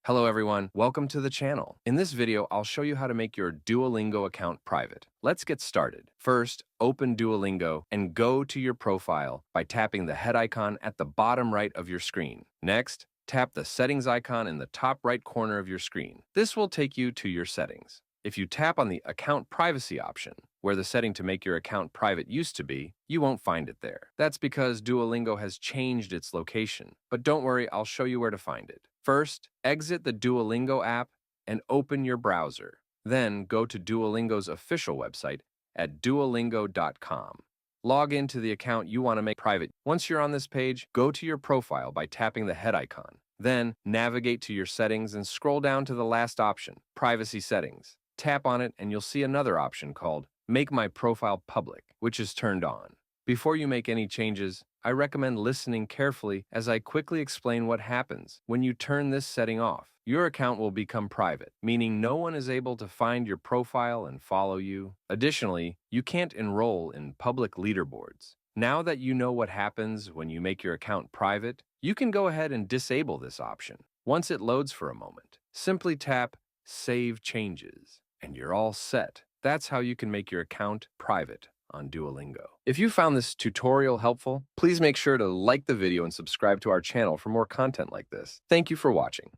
Hello everyone, welcome to the channel. In this video, I'll show you how to make your Duolingo account private. Let's get started. First, open Duolingo and go to your profile by tapping the head icon at the bottom right of your screen. Next, tap the settings icon in the top right corner of your screen. This will take you to your settings. If you tap on the account privacy option, where the setting to make your account private used to be, you won't find it there. That's because Duolingo has changed its location. But don't worry, I'll show you where to find it. First, exit the Duolingo app and open your browser. Then go to Duolingo's official website at duolingo.com. Log into the account you want to make private. Once you're on this page, go to your profile by tapping the head icon. Then navigate to your settings and scroll down to the last option, Privacy Settings. Tap on it and you'll see another option called Make My Profile Public, which is turned on. Before you make any changes, I recommend listening carefully as I quickly explain what happens when you turn this setting off. Your account will become private, meaning no one is able to find your profile and follow you. Additionally, you can't enroll in public leaderboards. Now that you know what happens when you make your account private, you can go ahead and disable this option. Once it loads for a moment, simply tap Save Changes, and you're all set. That's how you can make your account private on Duolingo. If you found this tutorial helpful, please make sure to like the video and subscribe to our channel for more content like this. Thank you for watching.